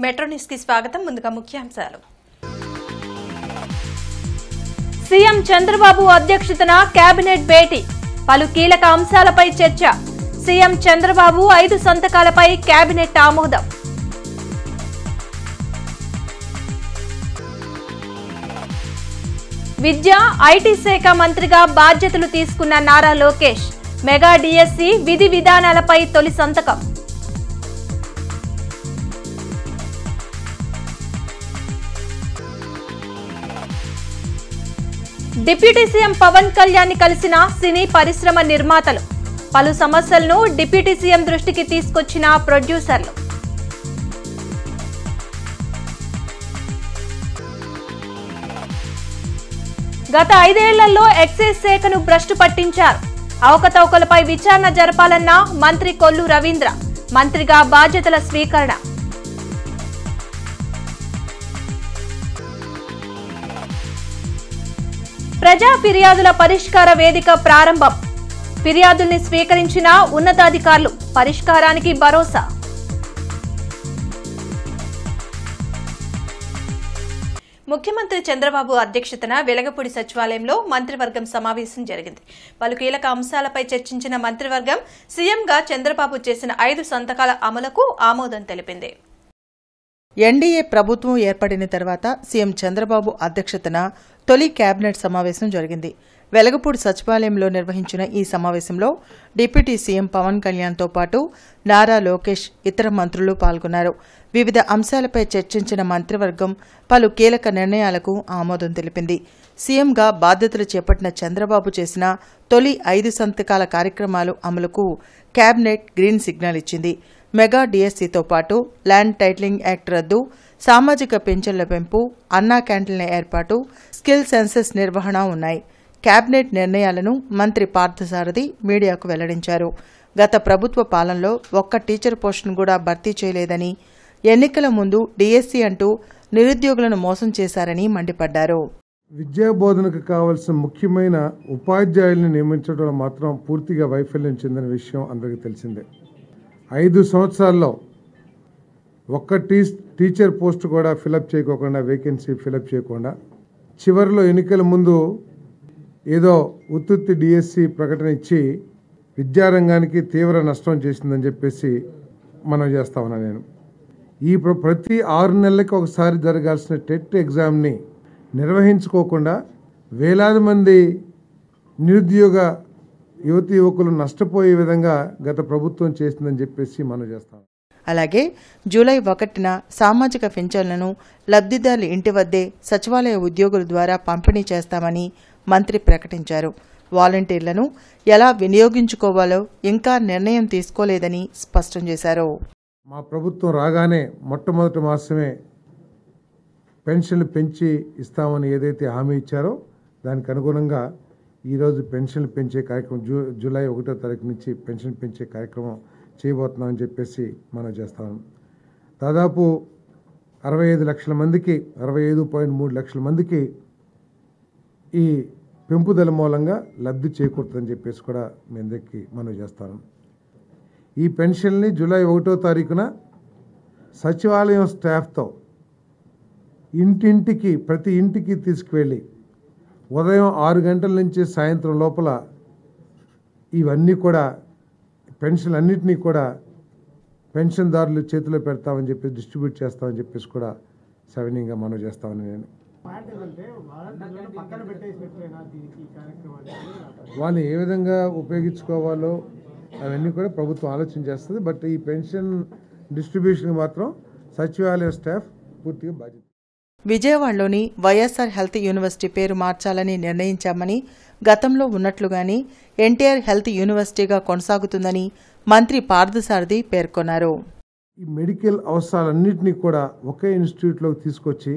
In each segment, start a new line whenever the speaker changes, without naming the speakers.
Metro news కి స్వాగతం. ముందుగా ముఖ్యాంశాలు. సీఎం చంద్రబాబు అధ్యక్షతన కేబినెట్ భేటీ, పలు కీలక అంశాలపై చర్చ. సీఎం చంద్రబాబు 5 సంతకాలపై కేబినెట్ ఆమోదం. విద్య, ఐటీ శాఖ మంత్రిగా బాధ్యతలు తీసుకున్న నారా లోకేష్ మెగా డిఎస్సి విధి విధానాలపై తొలి సంతకం. డిప్యూటీ సీఎం పవన్ కళ్యాణ్ కలిసిన సినీ పరిశ్రమ నిర్మాతలు, పలు సమస్యలను డిప్యూటీ సీఎం దృష్టికి తీసుకొచ్చిన ప్రొడ్యూసర్లు. గత 5 ఏళ్లలో ఎక్సైజ్ శాఖను భ్రష్టు పట్టించారు. అవకతవకలపై విచారణ జరపాలన్న మంత్రి కొల్లు రవీంద్ర, మంత్రిగా బాధ్యతల స్వీకరణ. ప్రజా ఫిర్యాదుల పరిష్కార వేదిక ప్రారంభం. ఫిర్యాదుల్ని స్వీకరించిన ఉన్నతాధికారులు, పరిష్కారానికి భరోసా. ముఖ్యమంత్రి చంద్రబాబు అధ్యక్షతన వెలగపూడి సచివాలయంలో మంత్రివర్గం సమావేశం జరిగింది. పలు కీలక అంశాలపై చర్చించిన మంత్రివర్గం సీఎంగా చంద్రబాబు చేసిన 5 సంతకాల అమలుకు ఆమోదం తెలిపింది.
ఎన్డీఏ ప్రభుత్వం ఏర్పడిన తర్వాత సీఎం చంద్రబాబు అధ్యక్షతన తొలి కేబినెట్ సమావేశం జరిగింది. వెలగపూడి సచివాలయంలో నిర్వహించిన ఈ సమావేశంలో డిప్యూటీ సీఎం పవన్ కళ్యాణ్తో పాటు నారా లోకేష్, ఇతర మంత్రులు పాల్గొన్నారు. వివిధ అంశాలపై చర్చించిన మంత్రివర్గం పలు కీలక నిర్ణయాలకు ఆమోదం తెలిపింది. సీఎంగా బాధ్యతలు చేపట్టిన చంద్రబాబు చేసిన తొలి 5 సంతకాల కార్యక్రమాలు అమలుకు కేబినెట్ గ్రీన్ సిగ్నల్ ఇచ్చింది. మెగా డిఎస్సితో పాటు ల్యాండ్ టైటిలింగ్ యాక్ట్ రద్దు, సామాజిక పింఛన్ల పెంపు, అన్నా క్యాంటీన్ల ఏర్పాటు, స్కిల్ సెన్సెస్ నిర్వహణ ఉన్నాయి. కేబినెట్ నిర్ణయాలను మంత్రి పార్థసారథి మీడియాకు వెల్లడించారు. గత ప్రభుత్వ పాలనలో ఒక్క టీచర్ పోస్టును కూడా భర్తీ చేయలేదని, ఎన్నికల ముందు డిఎస్సి అంటూ నిరుద్యోగులను మోసం చేశారని మండిపడ్డారు.
విద్యాబోధనకు కావాల్సిన ముఖ్యమైన ఉపాధ్యాయుల్ని నియమించడంలో మాత్రం పూర్తిగా వైఫల్యం చెందిన విషయం అందరికీ తెలిసిందే. 5 సంవత్సరాల్లో ఒక్క టీచర్ పోస్ట్ కూడా ఫిలప్ చేయకోకుండా, వేకెన్సీ ఫిలప్ చేయకుండా, చివరిలో ఎన్నికల ముందు ఏదో ఉత్తుత్తి డిఎస్సి ప్రకటన ఇచ్చి విద్యారంగానికి తీవ్ర నష్టం చేసిందని చెప్పేసి మనం చేస్తా ఉన్నా. నేను ప్రతి 6 నెలలకి ఒకసారి జరగాల్సిన టెట్ ఎగ్జామ్ని నిర్వహించుకోకుండా వేలాది మంది నిరుద్యోగ యువతి యువకులు నష్టపోయే విధంగా గత ప్రభుత్వం చేసిందని చెప్పేసి మనం చేస్తాం.
అలాగే జూలై 1న సామాజిక పింఛన్లను లబ్ధిదారుల ఇంటి వద్దే సచివాలయ ఉద్యోగుల ద్వారా పంపిణీ చేస్తామని మంత్రి ప్రకటించారు. వాలంటీర్లను ఎలా వినియోగించుకోవాలో ఇంకా నిర్ణయం తీసుకోలేదని స్పష్టం చేశారు.
మా ప్రభుత్వం రాగానే మొట్టమొదటి మాసమే పెన్షన్లు పెంచి ఇస్తామని ఏదైతే హామీ ఇచ్చారో దానికి అనుగుణంగా ఈరోజు పెన్షన్లు పెంచే కార్యక్రమం జూలై 1వ తారీఖు నుంచి పెన్షన్ పెంచే కార్యక్రమం చేయబోతున్నామని చెప్పేసి మనం చేస్తాం. దాదాపు 65 లక్షల మందికి, 65.3 లక్షల మందికి ఈ పెంపుదల మూలంగా లబ్ధి చేకూరుతుందని చెప్పేసి కూడా మీ అందరికీ మనం చేస్తాను. ఈ పెన్షన్ని జూలై 1వ తారీఖున సచివాలయం స్టాఫ్తో ఇంటింటికి, ప్రతి ఇంటికి తీసుకువెళ్ళి ఉదయం 6 గంటల నుంచి సాయంత్రం లోపల ఇవన్నీ కూడా పెన్షన్ అన్నింటినీ కూడా పెన్షన్దారులు చేతిలో పెడతామని చెప్పి డిస్ట్రిబ్యూట్ చేస్తామని చెప్పేసి కూడా సవినీయంగా మనం చేస్తామని నేను. వాళ్ళు ఏ విధంగా ఉపయోగించుకోవాలో అవన్నీ కూడా ప్రభుత్వం ఆలోచన చేస్తుంది. బట్ ఈ పెన్షన్ డిస్ట్రిబ్యూషన్ మాత్రం సచివాలయ స్టాఫ్ పూర్తిగా బాధ్యత.
విజయవాడలోని వైఎస్ఆర్ హెల్త్ యూనివర్సిటీ పేరు మార్చాలని నిర్ణయించామని, గతంలో ఉన్నట్లుగానే ఎన్టీఆర్ హెల్త్ యూనివర్సిటీగా కొనసాగుతుందని మంత్రి పార్థసారథి పేర్కొన్నారు.
ఈ మెడికల్ అవసరాలన్నింటినీ కూడా ఒకే ఇన్స్టిట్యూట్లోకి తీసుకొచ్చి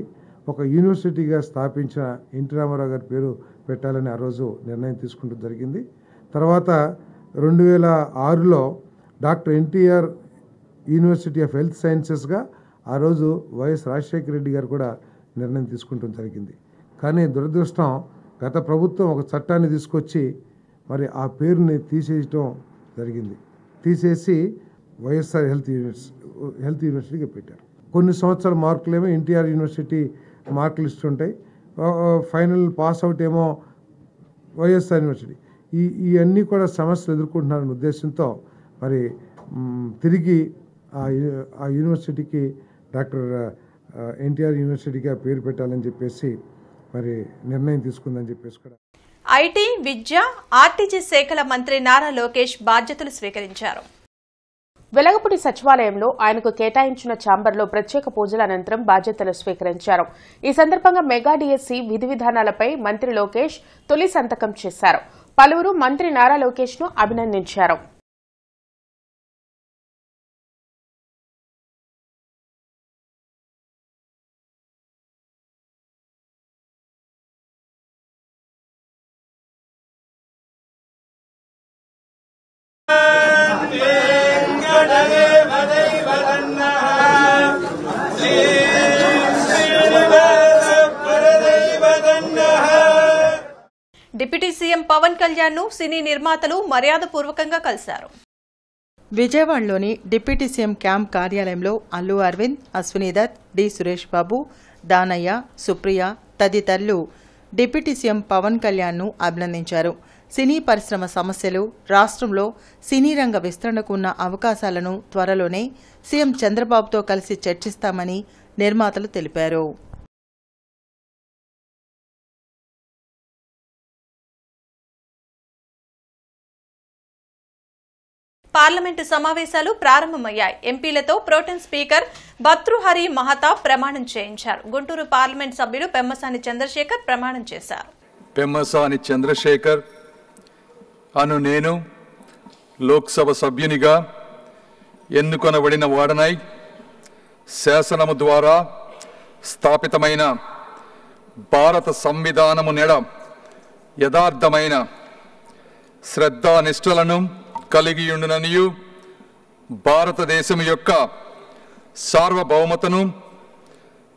ఒక యూనివర్సిటీగా స్థాపించిన ఎన్టీ రామారావు గారి పేరు పెట్టాలని ఆ రోజు నిర్ణయం తీసుకుంటూ జరిగింది. తర్వాత 2006లో doctor NTR university of health సైన్సెస్గా ఆ రోజు వైఎస్ రాజశేఖర రెడ్డి గారు కూడా నిర్ణయం తీసుకుంటూ జరిగింది. కానీ దురదృష్టం, గత ప్రభుత్వం ఒక చట్టాన్ని తీసుకొచ్చి మరి ఆ పేరుని తీసేయటం జరిగింది. తీసేసి వైఎస్ఆర్ హెల్త్ యూనివర్సిటీగా పెట్టారు. కొన్ని సంవత్సరాల మార్కులేమో ఎన్టీఆర్ యూనివర్సిటీ మార్కులు ఇస్తుంటాయి, ఫైనల్ పాస్ అవుట్ ఏమో వైఎస్ఆర్ యూనివర్సిటీ. ఇవన్నీ కూడా సమస్యలు ఎదుర్కొంటున్నారనే ఉద్దేశంతో మరి తిరిగి ఆ యూనివర్సిటీకి డాక్టర్ ఎన్టీఆర్ యూనివర్సిటీగా పేరు పెట్టాలని చెప్పేసి మరి నిర్ణయం తీసుకుందని చెప్పేసి కూడా.
ఐటీ, విద్య, ఆర్టీజీ శాఖల మంత్రి నారా లోకేష్ బాధ్యతలు స్వీకరించారు.
వెలగపూడి సచివాలయంలో ఆయనకు కేటాయించిన ఛాంబర్లో ప్రత్యేక పూజల అనంతరం బాధ్యతలు స్వీకరించారు. ఈ సందర్భంగా మెగా డిఎస్సి విధి విధానాలపై మంత్రి లోకేష్ తొలి సంతకం చేశారు. పలువురు మంత్రి నారా లోకేష్ ను అభినందించారు.
డిప్యూటీ సీఎం పవన్ కళ్యాణ్ ను సినీ నిర్మాతలు మర్యాదపూర్వకంగా కలిశారు.
విజయవాడలోని డిప్యూటీ సీఎం క్యాంప్ కార్యాలయంలో అల్లు అరవింద్, అశ్విని దత్, డి సురేష్ బాబు, దానయ్య, సుప్రియ తదితరులు డిప్యూటీ సీఎం పవన్ కళ్యాణ్ ను అభినందించారు. సినీ పరిశ్రమ సమస్యలు, రాష్ట్రంలో సినీ రంగ విస్తరణకు ఉన్న అవకాశాలను త్వరలోనే సీఎం చంద్రబాబుతో కలిసి చర్చిస్తామని నిర్మాతలు తెలిపారు.
పార్లమెంటు సమావేశాలు ప్రారంభమయ్యాయి. ఎంపీలతో ప్రోటెం స్పీకర్ భర్తృహరి మహతాబ్ ప్రమాణం చేయించారు. గుంటూరు పార్లమెంట్ సభ్యులు పెమ్మసాని చంద్రశేఖర్ ప్రమాణం చేశారు.
పెమ్మసాని చంద్రశేఖర్ అను నేను లోక్సభ సభ్యునిగా ఎన్నుకొనబడిన వాడనై శాసనము ద్వారా స్థాపితమైన భారత సంవిధానము నెడ యథార్థమైన శ్రద్ధానిష్టలను కలిగియుండుననియు భారతదేశం యొక్క సార్వభౌమతను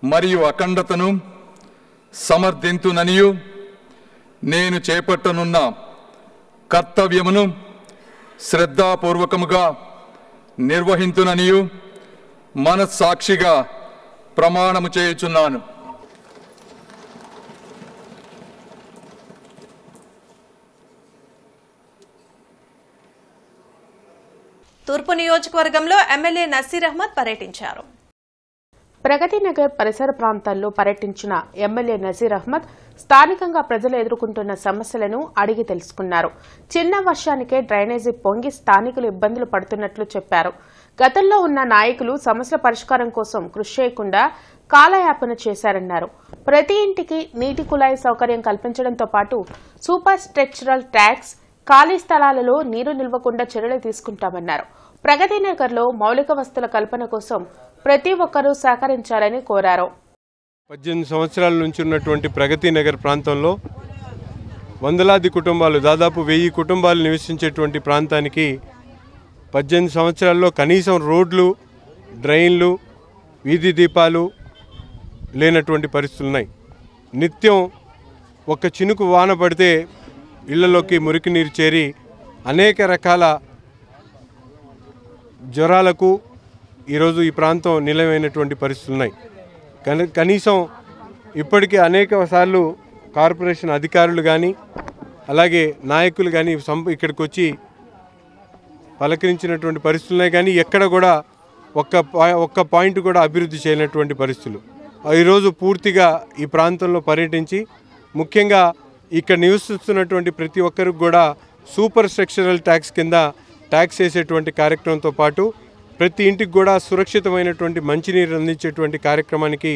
మరియు అఖండతను సమర్థింతుననియు నేను చేపట్టనున్న కర్తవ్యమును శ్రద్ధాపూర్వకముగా నిర్వహింతుననియు మనస్సాక్షిగా ప్రమాణము చేయుచున్నాను.
తూర్పు నియోజకవర్గంలో ఎమ్మెల్యే నసీర్ అహ్మద్ పర్యటించారు.
ప్రగతి నగర్ పరిసర ప్రాంతాల్లో పర్యటించిన ఎమ్మెల్యే నజీర్ అహ్మద్ స్థానికంగా ప్రజలు ఎదుర్కొంటున్న సమస్యలను అడిగి తెలుసుకున్నారు. చిన్న వర్షానికే డ్రైనేజీ పొంగి స్థానికులు ఇబ్బందులు పడుతున్నట్లు చెప్పారు. గతంలో ఉన్న నాయకులు సమస్యల పరిష్కారం కోసం కృషి చేయకుండా కాలయాపన చేశారన్నారు. ప్రతి ఇంటికి నీటి కుళాయి సౌకర్యం కల్పించడంతో పాటు సూపర్ స్ట్రక్చరల్ ట్యాక్స్, ఖాళీ స్థలాలలో నీరు నిల్వకుండా చర్యలు తీసుకుంటామన్నారు. ప్రగతి నగర్లో మౌలిక వసతుల కల్పన కోసం ప్రతి ఒక్కరూ సహకరించాలని కోరారు.
18 సంవత్సరాల నుంచి ఉన్నటువంటి ప్రగతి నగర్ ప్రాంతంలో వందలాది కుటుంబాలు, దాదాపు 1000 కుటుంబాలు నివసించేటువంటి ప్రాంతానికి 18 సంవత్సరాల్లో కనీసం రోడ్లు, డ్రైన్లు, వీధి దీపాలు లేనటువంటి పరిస్థితులు ఉన్నాయి. నిత్యం ఒక చినుకు వాన పడితే ఇళ్లలోకి మురికి నీరు చేరి అనేక రకాల జ్వరాలకు ఈరోజు ఈ ప్రాంతం నిలవైనటువంటి పరిస్థితులు ఉన్నాయి. కనీసం ఇప్పటికీ అనేక సార్లు కార్పొరేషన్ అధికారులు కానీ అలాగే నాయకులు కానీ ఇక్కడికి వచ్చి పలకరించినటువంటి పరిస్థితులున్నాయి. కానీ ఎక్కడ కూడా ఒక్క పాయింట్ కూడా అభివృద్ధి చేయనటువంటి పరిస్థితులు. ఈరోజు పూర్తిగా ఈ ప్రాంతంలో పర్యటించి ముఖ్యంగా ఇక్కడ నివసిస్తున్నటువంటి ప్రతి ఒక్కరికి కూడా సూపర్ స్ట్రక్చరల్ ట్యాక్స్ కింద ట్యాక్స్ వేసేటువంటి కార్యక్రమంతో పాటు ప్రతి ఇంటికి కూడా సురక్షితమైనటువంటి మంచినీరు అందించేటువంటి కార్యక్రమానికి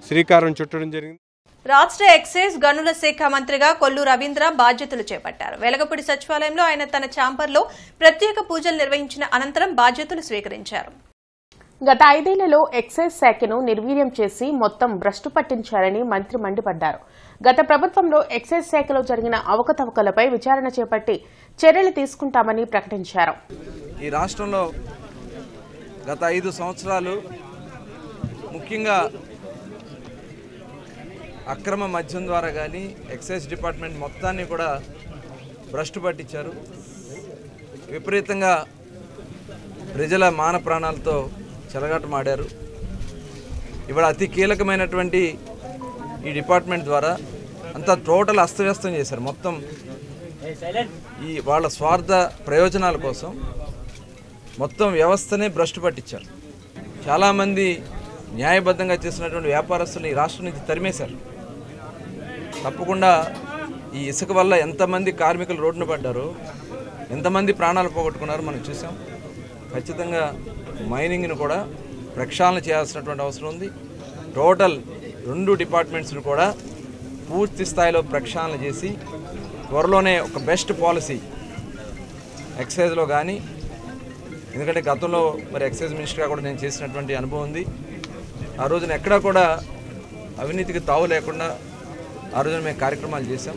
శ్రీకారం చుట్టడం జరిగింది.
రాష్ట్ర ఎక్సైజ్ గనుల శాఖ మంత్రిగా కొల్లు రవీంద్ర బాధ్యతలు చేపట్టారు. వెలగపూడి సచివాలయంలో ఆయన తన ఛాంబర్లో ప్రత్యేక పూజలు నిర్వహించిన అనంతరం బాధ్యతలు స్వీకరించారు.
గత 5 ఏళ్లలో ఎక్సైజ్ శాఖను నిర్వీర్యం చేసి మొత్తం భ్రష్టు పట్టించారని మంత్రి మండిపడ్డారు. గత ప్రభుత్వంలో ఎక్సైజ్ శాఖలో జరిగిన అవకతవకలపై విచారణ చేపట్టి చర్యలు తీసుకుంటామని ప్రకటించారు.
ఈ రాష్ట్రంలో గత 5 సంవత్సరాలు ముఖ్యంగా అక్రమ మద్యం ద్వారా కానీ ఎక్సైజ్ డిపార్ట్మెంట్ మొత్తాన్ని కూడా భ్రష్టు పట్టించారు. విపరీతంగా ప్రజల మాన ప్రాణాలతో చెలగాటమాడారు. ఇవాళ అతి కీలకమైనటువంటి ఈ డిపార్ట్మెంట్ ద్వారా అంతా టోటల్ అస్తవ్యస్తం చేశారు. మొత్తం ఈ వాళ్ళ స్వార్థ ప్రయోజనాల కోసం మొత్తం వ్యవస్థనే భ్రష్టు పట్టించారు. చాలామంది న్యాయబద్ధంగా చేసినటువంటి వ్యాపారస్తులు ఈ రాష్ట్రం నుంచి తరిమేశారు. తప్పకుండా ఈ ఇసుక వల్ల ఎంతమంది కార్మికులు రోడ్డున పడ్డారో, ఎంతమంది ప్రాణాలు పోగొట్టుకున్నారో మనం చూసాం. ఖచ్చితంగా మైనింగ్ను కూడా ప్రక్షాళన చేయాల్సినటువంటి అవసరం ఉంది. టోటల్ 2 డిపార్ట్మెంట్స్ను కూడా పూర్తి స్థాయిలో ప్రక్షాళన చేసి త్వరలోనే ఒక బెస్ట్ పాలసీ ఎక్సైజ్లో కానీ, ఎందుకంటే గతంలో మరి ఎక్సైజ్ మినిస్టర్గా కూడా నేను చేసినటువంటి అనుభవం ఉంది. ఆ రోజున ఎక్కడా కూడా అవినీతికి తావు లేకుండా ఆ రోజున మేము కార్యక్రమాలు చేశాం.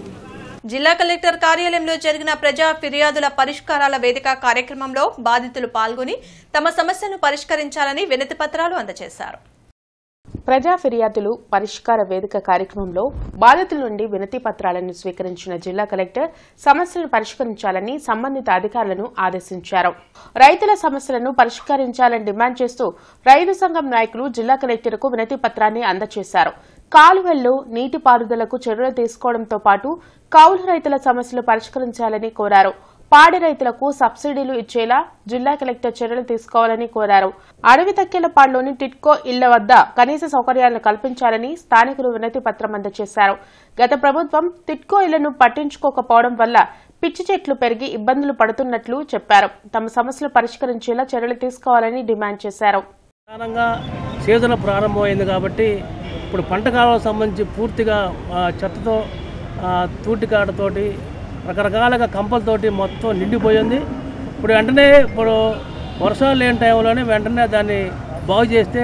జిల్లా కలెక్టర్ కార్యాలయంలో జరిగిన ప్రజా ఫిర్యాదుల పరిష్కారాల వేదిక కార్యక్రమంలో బాధితులు పాల్గొని తమ సమస్యను పరిష్కరించాలని వినతి పత్రాలు అందజేశారు.
ప్రజా ఫిర్యాదులు పరిష్కార వేదిక కార్యక్రమంలో బాధితుల నుండి వినతి పత్రాలను స్వీకరించిన జిల్లా కలెక్టర్ సమస్యలను పరిష్కరించాలని సంబంధిత అధికారులను ఆదేశించారు. రైతుల సమస్యలను పరిష్కరించాలని డిమాండ్ చేస్తూ రైతు సంఘం నాయకులు జిల్లా కలెక్టర్కు వినతి పత్రాన్ని అందజేశారు. కాలువల్లో నీటిపారుదలకు చర్యలు తీసుకోవడంతో పాటు కౌలు రైతుల సమస్యలు పరిష్కరించాలని కోరారు. పాడి రైతులకు సబ్సిడీలు ఇచ్చేలా జిల్లా కలెక్టర్ చర్యలు తీసుకోవాలని కోరారు. అడవి తక్కెలపాడులోని టిట్కో ఇళ్ల వద్ద కనీస సౌకర్యాలను కల్పించాలని స్థానికులు వినతి పత్రం అందజేశారు. గత ప్రభుత్వం టిట్కో ఇళ్లను పట్టించుకోకపోవడం వల్ల పిచ్చి చెట్లు పెరిగి ఇబ్బందులు పడుతున్నట్లు చెప్పారు. తమ సమస్యలు పరిష్కరించేలా చర్యలు తీసుకోవాలని డిమాండ్ చేశారు.
సీజన్ ప్రారంభమైంది కాబట్టి ఇప్పుడు పంట కాలాలకు సంబంధించి పూర్తిగా చెత్తతో తూటికాటతోటి రకరకాలుగా కంపలతోటి మొత్తం నిండిపోయింది. ఇప్పుడు వెంటనే వర్షాలు లేని టైంలోనే వెంటనే దాన్ని బాగు చేస్తే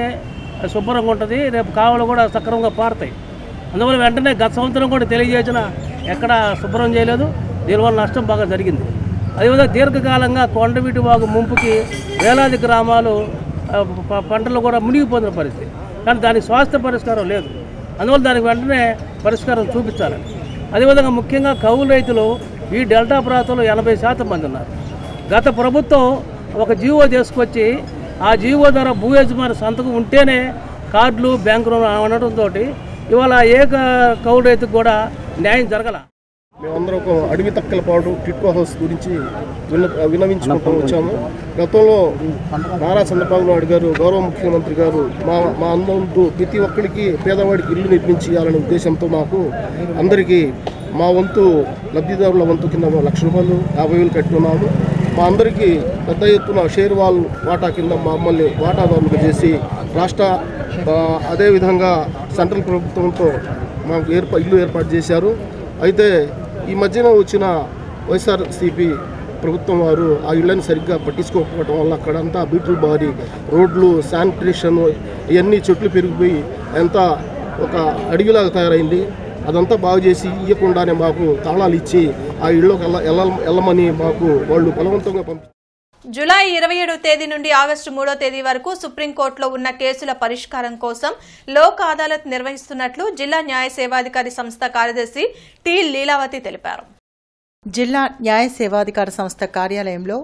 శుభ్రంగా ఉంటుంది. రేపు కాలువలు కూడా సక్రమంగా పారుతాయి. అందువల్ల వెంటనే గత సంవత్సరం కూడా తెలియజేసిన ఎక్కడ శుభ్రం చేయలేదు. దీనివల్ల నష్టం బాగా జరిగింది. అదేవిధంగా దీర్ఘకాలంగా కొండవీటి వాగు ముంపుకి వేలాది గ్రామాలు పంటలు కూడా మునిగిపోతున్న పరిస్థితి. కానీ దానికి శాశ్వత పరిష్కారం లేదు. అందువల్ల దానికి వెంటనే పరిష్కారం చూపించాలని. అదేవిధంగా ముఖ్యంగా కౌలు రైతులు ఈ డెల్టా ప్రాంతంలో 80% మంది ఉన్నారు. గత ప్రభుత్వం ఒక జీవో తీసుకొచ్చి ఆ జీవో ద్వారా భూ యజమాని సంతకం ఉంటేనే కార్డులు బ్యాంకు రుణాలు అనడంతో ఇవాళ ఏ కౌలు రైతుకు కూడా న్యాయం జరగల.
మేమందరం ఒక అడవి తక్కలపాడు టిట్కో హౌస్ గురించి విన్నవించుకుంటూ వచ్చాము. గతంలో నారా చంద్రబాబు నాయుడు గారు గౌరవ ముఖ్యమంత్రి గారు మా అందరూ ప్రతి ఒక్కరికి పేదవాడికి ఇల్లు నిర్మించి ఇవ్వాలనే ఉద్దేశంతో మాకు అందరికీ మా వంతు లబ్ధిదారుల వంతు కింద 1,00,000 రూపాయలు 50,000 కట్టున్నాము. మా అందరికీ పెద్ద ఎత్తున షేర్ వాల్ వాటా కింద మమ్మల్ని వాటాదారులుగా చేసి రాష్ట్ర అదేవిధంగా సెంట్రల్ ప్రభుత్వంతో మాకు ఇల్లు ఏర్పాటు చేశారు. అయితే ఈ మధ్యన వచ్చిన వైఎస్ఆర్సీపీ ప్రభుత్వం వారు ఆ ఇళ్లను సరిగ్గా పట్టించుకోకపోవడం వల్ల అక్కడంతా బీట్లు బారి రోడ్లు శానిటేషన్ ఇవన్నీ చెట్లు పెరిగిపోయి ఎంత ఒక అడవిలాగా తయారైంది. అదంతా బాగు చేసి ఇవ్వకుండానే మాకు తాళాలు ఇచ్చి ఆ ఇళ్ళకి వెళ్ళమని మాకు వాళ్ళు బలవంతంగా పంపి
జూలై 27వ తేదీ నుండి ఆగస్టు 3వ తేదీ వరకు సుప్రీంకోర్టులో ఉన్న కేసుల పరిష్కారం కోసం లోక్ అదాలత్ నిర్వహిస్తున్నట్లు జిల్లా న్యాయ సేవాధికారి సంస్థ కార్యదర్శి టి లీలావతి తెలిపారు.
జిల్లా న్యాయ సేవాధికార సంస్థ కార్యాలయంలో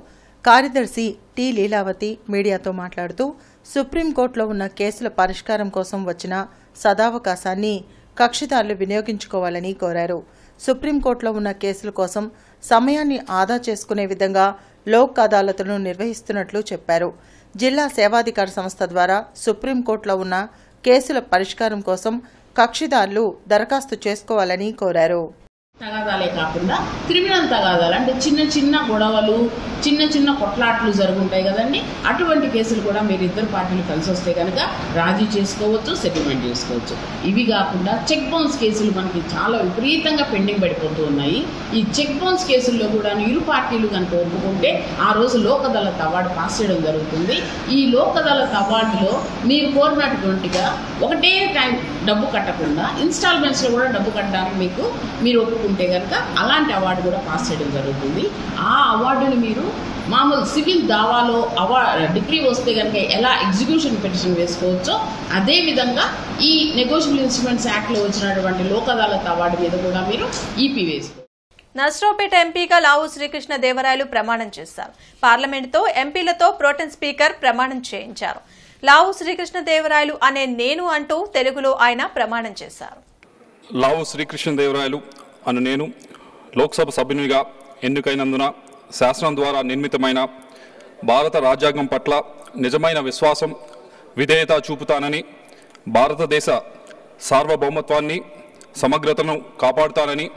కార్యదర్శి టి లీలావతి మీడియాతో మాట్లాడుతూ సుప్రీంకోర్టులో ఉన్న కేసుల పరిష్కారం కోసం వచ్చిన సదావకాశాన్ని కక్షిదారులు వినియోగించుకోవాలని కోరారు. సుప్రీంకోర్టులో ఉన్న కేసుల కోసం సమయాన్ని ఆదా చేసుకునే విధంగా లోక్ అదాలత్ను నిర్వహిస్తున్నట్లు చెప్పారు. జిల్లా సేవాధికార సంస్థ ద్వారా సుప్రీంకోర్టులో ఉన్న కేసుల పరిష్కారం కోసం కక్షిదారులు దరఖాస్తు చేసుకోవాలని కోరారు.
తగాదాలే కాకుండా క్రిమినల్ తగాదాలు అంటే చిన్న చిన్న గొడవలు చిన్న చిన్న కొట్లాట్లు జరుగుంటాయి కదండి. అటువంటి కేసులు కూడా మీరు ఇద్దరు పార్టీలు కలిసి వస్తే కనుక రాజీ చేసుకోవచ్చు, సెటిల్మెంట్ చేసుకోవచ్చు. ఇవి కాకుండా చెక్ బౌన్స్ కేసులు మనకి చాలా విపరీతంగా పెండింగ్ పడిపోతూ ఉన్నాయి. ఈ చెక్ బౌన్స్ కేసుల్లో కూడా ఇరు పార్టీలు కనుక ఒప్పుకుంటే ఆ రోజు లోక్ అదాలత్ అవార్డు పాస్ చేయడం జరుగుతుంది. ఈ లోక్ అదాలత్ అవార్డులో మీరు కోరినటువంటిగా ఒకటే టైం డబ్బు కట్టకుండా ఇన్స్టాల్మెంట్స్లో కూడా డబ్బు కట్టడానికి మీరు ఒప్పుకుంటే కనుక అలాంటి అవార్డు కూడా పాస్ చేయడం జరుగుతుంది. ఆ అవార్డుని మీరు మామూలు సివిల్ దావాలో డిగ్రీ వస్తే కనుక ఎలా ఎగ్జిక్యూషన్ పిటిషన్ వేసుకోవచ్చో అదేవిధంగా ఈ నెగోషియబుల్ ఇన్స్ట్రుమెంట్స్ యాక్ట్లో వచ్చినటువంటి లోక్ అదాలత్ అవార్డు మీద కూడా మీరు ఈపీ వేసుకోవచ్చు.
నర్సరావుపేట ఎంపీగా లావు శ్రీకృష్ణ దేవరాయలు ప్రమాణం చేశారు. పార్లమెంటుతో ఎంపీలతో ప్రోటెం స్పీకర్ ప్రమాణం చేయించారు. లావు శ్రీకృష్ణదేవరాయలు అనే నేను అంటూ తెలుగులో ఆయన ప్రమాణం చేశారు.
లావు శ్రీకృష్ణదేవరాయలు అను నేను లోక్సభ సభ్యునిగా ఎన్నికైనందున శాసనం ద్వారా నిర్మితమైన భారత రాజ్యాంగం పట్ల నిజమైన విశ్వాసం, విధేయత చూపుతానని, భారతదేశ సార్వభౌమత్వాన్ని, సమగ్రతను కాపాడుతానని,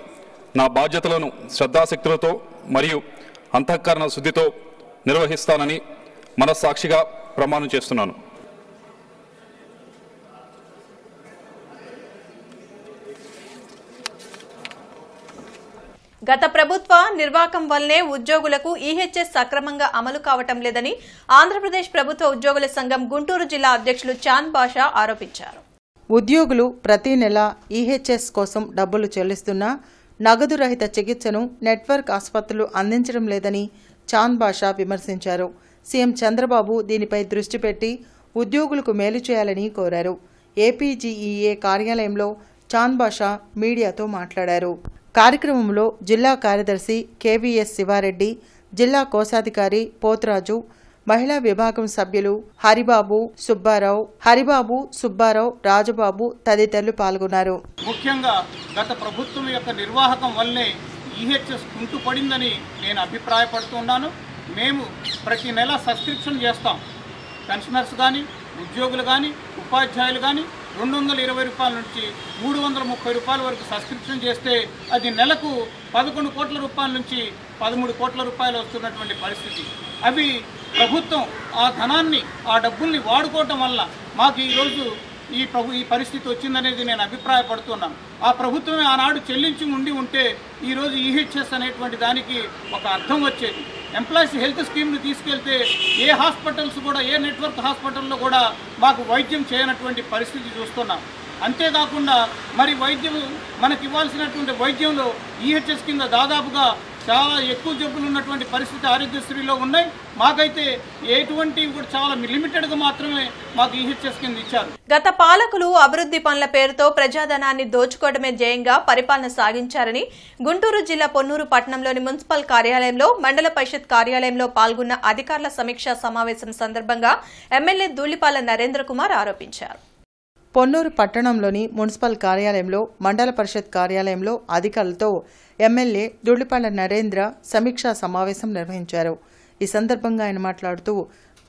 నా బాధ్యతలను శ్రద్ధాశక్తులతో మరియు అంతఃకరణ శుద్ధితో నిర్వహిస్తానని మనస్సాక్షిగా ప్రమాణం చేస్తున్నాను.
గత ప్రభుత్వ నిర్వాకం వల్లనే ఉద్యోగులకు ఈహెచ్ఎస్ సక్రమంగా అమలు కావటం లేదని ఆంధ్రప్రదేశ్ ప్రభుత్వ ఉద్యోగుల సంఘం గుంటూరు జిల్లా అధ్యక్షులు చాంద్ బాషా ఆరోపించారు.
ఉద్యోగులు ప్రతి నెల ఈహెచ్ఎస్ కోసం డబ్బులు చెల్లిస్తున్నా నగదు రహిత చికిత్సను నెట్వర్క్ ఆసుపత్రులు అందించడం లేదని చాంద్ బాషా విమర్శించారు. సీఎం చంద్రబాబు దీనిపై దృష్టి పెట్టి ఉద్యోగులకు మేలు చేయాలని కోరారు. ఏపీజీఈఏ కార్యాలయంలో చాంద్ బాషా మీడియాతో మాట్లాడారు. కార్యక్రమంలో జిల్లా కార్యదర్శి కేవీఎస్ శివారెడ్డి, జిల్లా కోశాధికారి పోతురాజు, మహిళా విభాగం సభ్యులు హరిబాబు, సుబ్బారావు, రాజబాబు తదితరులు పాల్గొన్నారు.
ముఖ్యంగా గత ప్రభుత్వం యొక్క నిర్వాహకం వల్లే ఈహెచ్ఎస్ కుంటుపడిందని నేను అభిప్రాయపడుతున్నాను. మేము ప్రతి నెల సబ్స్క్రిప్షన్ చేస్తాం. పెన్షనర్స్ కానీ, ఉద్యోగులు కానీ, ఉపాధ్యాయులు కానీ 220 రూపాయల నుంచి 330 రూపాయల వరకు సబ్స్క్రిప్షన్ చేస్తే అది నెలకు 11 కోట్ల రూపాయల నుంచి 13 కోట్ల రూపాయలు వస్తున్నటువంటి పరిస్థితి. అవి ప్రభుత్వం ఆ ధనాన్ని, ఆ డబ్బుల్ని వాడుకోవటం వల్ల మాకు ఈరోజు ఈ పరిస్థితి వచ్చిందనేది నేను అభిప్రాయపడుతున్నాను. ఆ ప్రభుత్వమే ఆనాడు చెల్లించి ఉంటే ఈరోజు ఈహెచ్ఎస్ అనేటువంటి దానికి ఒక అర్థం వచ్చేది. ఎంప్లాయీస్ హెల్త్ స్కీమ్ని తీసుకెళ్తే ఏ హాస్పిటల్స్ కూడా, ఏ నెట్వర్క్ హాస్పిటల్లో కూడా మాకు వైద్యం చేయనటువంటి పరిస్థితి చూస్తున్నాం. అంతేకాకుండా మరి వైద్యం మనకి ఇవ్వాల్సినటువంటి వైద్యంలో ఈహెచ్ఎస్ కింద దాదాపుగా చాలా ఎక్కువ జబ్బులు ఉన్నటువంటి పరిస్థితి ఆరోగ్యశ్రీలో ఉన్నాయి. మాకైతే ఎటువంటివి కూడా చాలా లిమిటెడ్గా మాత్రమే మాకు ఈహెచ్ఎస్ కింద ఇచ్చారు.
గత పాలకులు అభివృద్ధి పనుల పేరుతో ప్రజాధనాన్ని దోచుకోవడమే ధ్యేయంగా పరిపాలన సాగించారని గుంటూరు జిల్లా పొన్నూరు పట్టణంలోని మున్సిపల్ కార్యాలయంలో మండల పరిషత్ కార్యాలయంలో పాల్గొన్న అధికారుల సమీక్షా సమావేశం సందర్భంగా ఎమ్మెల్యే ధూళిపాల నరేంద్ర కుమార్ ఆరోపించారు.
పొన్నూరు పట్టణంలోని మున్సిపల్ కార్యాలయంలో, మండల పరిషత్ కార్యాలయంలో అధికారులతో ఎమ్మెల్యే ధూళిపాల నరేంద్ర సమీక్షా సమావేశం నిర్వహించారు. ఈ సందర్భంగా ఆయన మాట్లాడుతూ,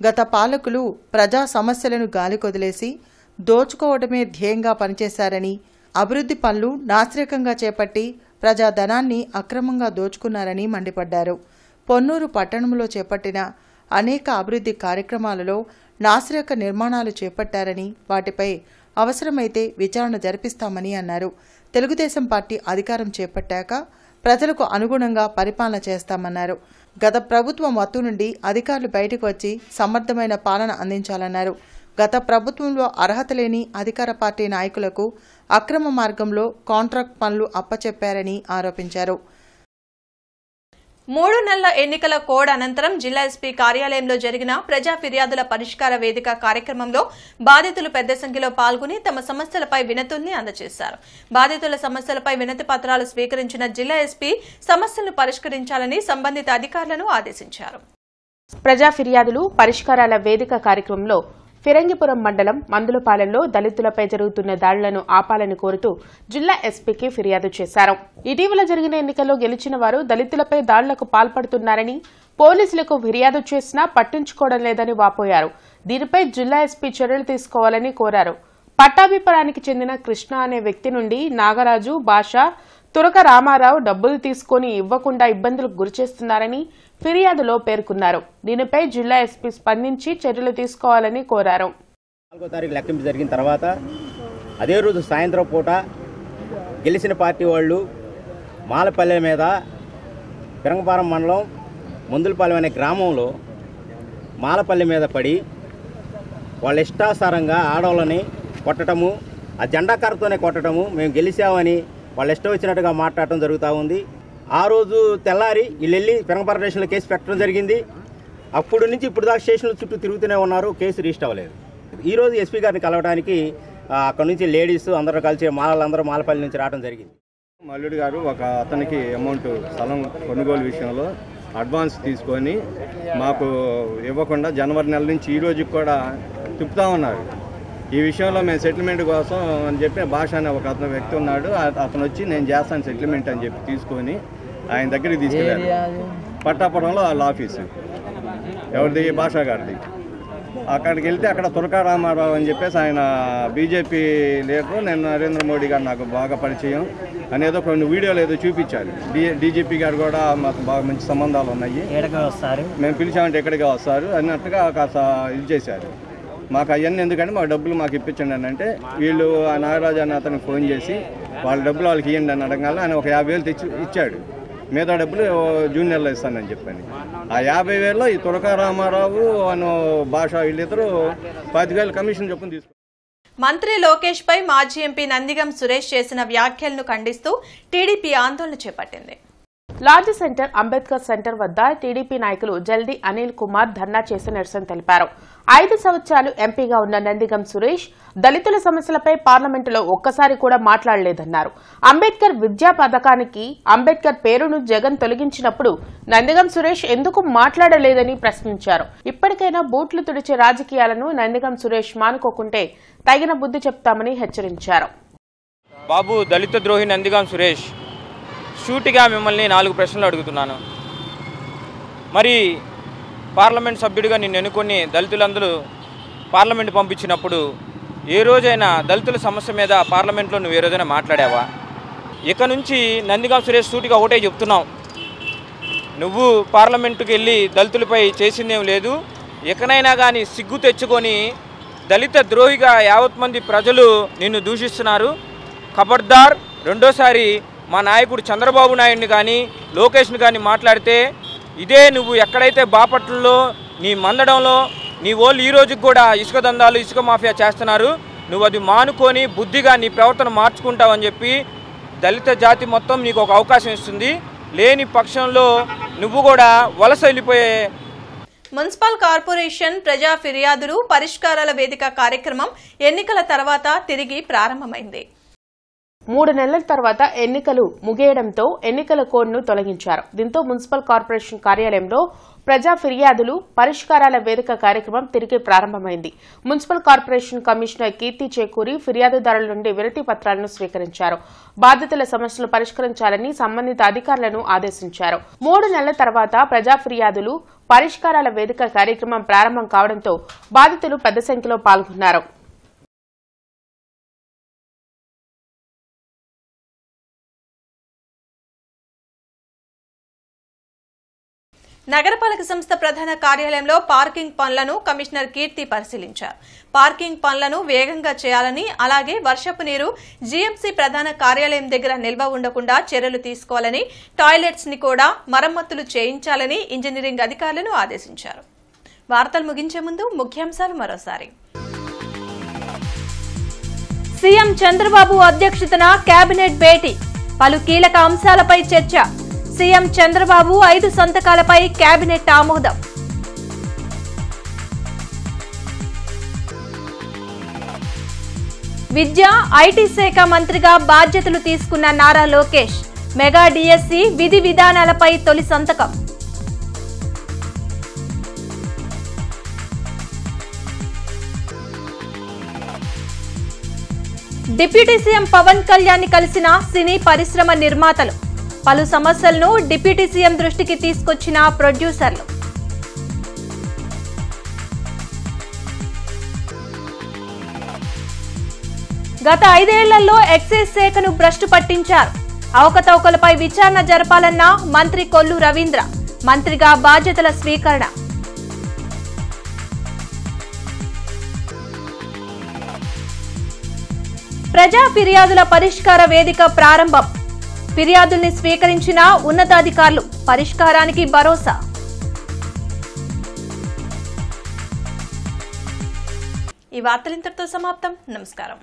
గత పాలకులు ప్రజా సమస్యలను గాలికొదిలేసి దోచుకోవడమే ధ్యేయంగా పనిచేశారని, అభివృద్ధి పనులు నాసిరకంగా చేపట్టి ప్రజాధనాన్ని అక్రమంగా దోచుకున్నారని మండిపడ్డారు. పొన్నూరు పట్టణంలో చేపట్టిన అనేక అభివృద్ధి కార్యక్రమాలలో నాసిరక నిర్మాణాలు చేపట్టారని, వాటిపై అవసరమైతే విచారణ జరిపిస్తామని అన్నారు. తెలుగుదేశం పార్టీ అధికారం చేపట్టాక ప్రజలకు అనుగుణంగా పరిపాలన చేస్తామన్నారు. గత ప్రభుత్వం మత్తు నుండి అధికారులు బయటకు వచ్చి సమర్థమైన పాలన అందించాలన్నారు. గత ప్రభుత్వంలో అర్హత లేని అధికార పార్టీ నాయకులకు అక్రమ మార్గంలో కాంట్రాక్ట్ పనులు అప్పచెప్పారని ఆరోపించారు.
3 నెలల ఎన్నికల కోడ్ అనంతరం జిల్లా ఎస్పీ కార్యాలయంలో జరిగిన ప్రజా ఫిర్యాదుల పరిష్కార వేదిక కార్యక్రమంలో బాధితులు పెద్ద సంఖ్యలో పాల్గొని తమ సమస్యలపై వినతుల్ని అందజేశారు. బాధితుల సమస్యలపై వినతి పత్రాలు స్వీకరించిన జిల్లా ఎస్పీ సమస్యలను పరిష్కరించాలని సంబంధిత అధికారులను ఆదేశించారు.
ప్రజా ఫిర్యాదులు పరిష్కారాల వేదిక కార్యక్రమంలో ఫిరంగిపురం మండలం మందులపాలెంలో దళితులపై జరుగుతున్న దాడులను ఆపాలని కోరుతూ జిల్లా ఎస్పీకి ఫిర్యాదు చేశారు. ఇటీవల జరిగిన ఎన్నికల్లో గెలిచిన వారు దళితులపై దాడులకు పాల్పడుతున్నారని, పోలీసులకు ఫిర్యాదు చేసినా పట్టించుకోవడం లేదని వాపోయారు. దీనిపై జిల్లా ఎస్పీ చర్యలు తీసుకోవాలని కోరారు. పట్టాభిపురానికి చెందిన కృష్ణ అనే వ్యక్తి నుండి నాగరాజు, భాష, తురక రామారావు డబ్బులు తీసుకుని ఇవ్వకుండా ఇబ్బందులకు గురిచేస్తున్నారని ఫిర్యాదులో పేర్కొన్నారు. దీనిపై జిల్లా ఎస్పీ స్పందించి చర్యలు తీసుకోవాలని కోరారు.
4వ తారీఖు లెక్కింపు జరిగిన తర్వాత అదే రోజు సాయంత్రం పూట గెలిచిన పార్టీ వాళ్ళు మాలపల్లె మీద పిరంగపారం మండలం ముందులపాలెం అనే గ్రామంలో మాలపల్లె మీద పడి వాళ్ళ ఇష్టాసారంగా ఆడవాళ్ళని కొట్టడము, ఆ జెండా కర్రతోనే కొట్టడము, మేము గెలిచామని వాళ్ళు ఇష్టం వచ్చినట్టుగా మాట్లాడటం జరుగుతూ ఉంది. ఆ రోజు తెల్లారి వీళ్ళు వెళ్ళి పిరంగపారం స్టేషన్లో కేసు పెట్టడం జరిగింది. అప్పుడు నుంచి ఇప్పుడు దాకా స్టేషన్ల చుట్టూ తిరుగుతూనే ఉన్నారు, కేసు రిజిస్టర్ అవ్వలేదు. ఈరోజు ఎస్పీ గారిని కలవడానికి అక్కడ నుంచి లేడీస్ అందరూ కలిసి మాలలందరూ మాలపల్లి నుంచి రావడం జరిగింది.
మల్లుడి గారు ఒక అతనికి అమౌంట్ స్థలం కొనుగోలు విషయంలో అడ్వాన్స్ తీసుకొని మాకు ఇవ్వకుండా జనవరి నెల నుంచి ఈ రోజుకి కూడా తిప్పుతా ఉన్నారు. ఈ విషయంలో మేము సెటిల్మెంట్ కోసం అని చెప్పి భాష అనే ఒక అతను వ్యక్తి ఉన్నాడు, అతను వచ్చి నేను చేస్తాను సెటిల్మెంట్ అని చెప్పి తీసుకొని ఆయన దగ్గరికి తీసుకెళ్ళారు. పట్టాపురంలో వాళ్ళ ఆఫీసు ఎవరిది, భాషా గారిది. అక్కడికి వెళ్తే అక్కడ తురకా రామారావు అని చెప్పేసి ఆయన బీజేపీ లీడరు, నేను నరేంద్ర మోడీ గారు నాకు బాగా పరిచయం అనేదో కొన్ని వీడియోలు ఏదో చూపించారు. డీజీపీ గారు కూడా మాకు బాగా మంచి సంబంధాలు ఉన్నాయి, మేము పిలిచామంటే ఎక్కడికి వస్తారు అన్నట్టుగా కాస్త ఇది చేశారు. మాకు అవన్నీ ఎందుకంటే మాకు డబ్బులు మాకు ఇప్పించండి అని అంటే వీళ్ళు నాగరాజు అన్న అతనికి ఫోన్ చేసి వాళ్ళ డబ్బులు వాళ్ళకి ఇవ్వండి అని అడగాలి. ఆయన ఒక 50,000 తెచ్చి ఇచ్చాడు, మిగతా డబ్బులు జూనియర్లో ఇస్తానని చెప్పని. ఆ 50,000లో ఈ తురకా రామారావు అను భాష వీళ్ళిద్దరూ 10,000 కమిషన్ చొప్పున తీసుకున్నారు.
మంత్రి లోకేష్ పై మాజీ ఎంపీ నందిగం సురేష్ చేసిన వ్యాఖ్యలను ఖండిస్తూ టీడీపీ ఆందోళన చేపట్టింది.
లార్జ్ సెంటర్ అంబేద్కర్ సెంటర్ వద్ద టీడీపీ నాయకులు జల్దీ అనిల్ కుమార్ ధర్నా చేసి నిరసన తెలిపారు. 5 సంవత్సరాలు ఎంపీగా ఉన్న నందిగం సురేష్ దళితుల సమస్యలపై పార్లమెంటులో ఒక్కసారి కూడా మాట్లాడలేదన్నారు. అంబేద్కర్ విద్యా పథకానికి అంబేద్కర్ పేరును జగన్ తొలగించినప్పుడు నందిగం సురేష్ ఎందుకు మాట్లాడలేదని ప్రశ్నించారు. ఇప్పటికైనా బూట్లు తుడిచే రాజకీయాలను నందిగం సురేష్ మానుకోకుంటే తగిన బుద్ధి చెప్తామని హెచ్చరించారు.
బాబు దళిత ద్రోహి నందిగం సురేష్, సూటిగా మిమ్మల్ని 4 ప్రశ్నలు అడుగుతున్నాను. మరి పార్లమెంట్ సభ్యుడిగా నిన్ను ఎన్నుకొని దళితులందరూ పార్లమెంట్ పంపించినప్పుడు ఏ రోజైనా దళితుల సమస్య మీద పార్లమెంట్లో నువ్వు ఏ రోజైనా మాట్లాడావా? ఇక నుంచి నందిగం సురేష్ సూటిగా ఒకటే చెప్తున్నావు, నువ్వు పార్లమెంటుకి వెళ్ళి దళితులపై చేసిందేం లేదు. ఎక్కడైనా కానీ సిగ్గు తెచ్చుకొని దళిత ద్రోహిగా యావత్ మంది ప్రజలు నిన్ను దూషిస్తున్నారు. ఖబర్దార్, రెండోసారి మా నాయకుడు చంద్రబాబు నాయుడిని కానీ లోకేష్ని కానీ మాట్లాడితే ఇదే నువ్వు ఎక్కడైతే బాపట్లలో నీ మందడంలో నీ వాళ్ళు ఈ రోజుకి కూడా ఇసుక దందాలు ఇసుక మాఫియా చేస్తున్నారు, నువ్వు అది మానుకొని బుద్ధిగా నీ ప్రవర్తన మార్చుకుంటావని చెప్పి దళిత జాతి మొత్తం నీకు ఒక అవకాశం ఇస్తుంది. లేని పక్షంలో నువ్వు కూడా వలస వెళ్ళిపోయే.
మున్సిపల్ కార్పొరేషన్ ప్రజా ఫిర్యాదులు పరిష్కారాల వేదిక కార్యక్రమం ఎన్నికల తర్వాత తిరిగి ప్రారంభమైంది.
3 నెలల తర్వాత ఎన్నికలు ముగియడంతో ఎన్నికల కోడ్ను తొలగించారు. దీంతో మున్సిపల్ కార్పొరేషన్ కార్యాలయంలో ప్రజా ఫిర్యాదులు పరిష్కారాల వేదిక కార్యక్రమం తిరిగి ప్రారంభమైంది. మున్సిపల్ కార్పొరేషన్ కమిషనర్ కీర్తి చేకూరి ఫిర్యాదుదారుల నుండి వినతి పత్రాలను స్వీకరించారు. బాధితుల సమస్యలు పరిష్కరించాలని సంబంధిత అధికారులను ఆదేశించారు. 3 నెలల తర్వాత ప్రజా ఫిర్యాదులు పరిష్కారాల వేదిక కార్యక్రమం ప్రారంభం కావడంతో బాధితులు పెద్ద సంఖ్యలో పాల్గొన్నారు.
నగరపాలక సంస్థ ప్రధాన కార్యాలయంలో పార్కింగ్ పనులను కమిషనర్ కీర్తి పరిశీలించారు. పార్కింగ్ పనులను వేగంగా చేయాలని, అలాగే వర్షపు నీరు జీఎంసీ ప్రధాన కార్యాలయం దగ్గర నిల్వ ఉండకుండా చర్యలు తీసుకోవాలని, టాయిలెట్స్ ని కూడా మరమ్మతులు చేయించాలని ఇంజనీరింగ్ అధికారులను ఆదేశించారు. వార్తలు ముగించే ముందు ముఖ్యాంశాలు మరోసారి. సీఎం చంద్రబాబు అధ్యక్షతన కేబినెట్ భేటీ, పలు కీలక అంశాలపై చర్చ. సీఎం చంద్రబాబు 5 సంతకాలపై కేబినెట్ ఆమోదం. విద్య, ఐటీ శాఖ మంత్రిగా బాధ్యతలు తీసుకున్న నారా లోకేష్ మెగా డిఎస్సి విధి విధానాలపై తొలి సంతకం. డిప్యూటీ సీఎం పవన్ కళ్యాణ్ ని కలిసిన సినీ పరిశ్రమ నిర్మాతలు, పలు సమస్యలను డిప్యూటీ సీఎం దృష్టికి తీసుకొచ్చిన ప్రొడ్యూసర్లు. గత 5 ఏళ్లలో ఎక్సైజ్ శాఖను భ్రష్టు పట్టించారు. అవకతవకలపై విచారణ జరపాలన్న మంత్రి కొల్లు రవీంద్ర, మంత్రిగా బాధ్యతల స్వీకరణ. ప్రజా ఫిర్యాదుల పరిష్కార వేదిక ప్రారంభం, ఫిర్యాదుల్ని స్వీకరించిన ఉన్నతాధికారులు, పరిష్కారానికి భరోసా. ఈ వార్తలు ఇంతటితో సమాప్తం. నమస్కారం.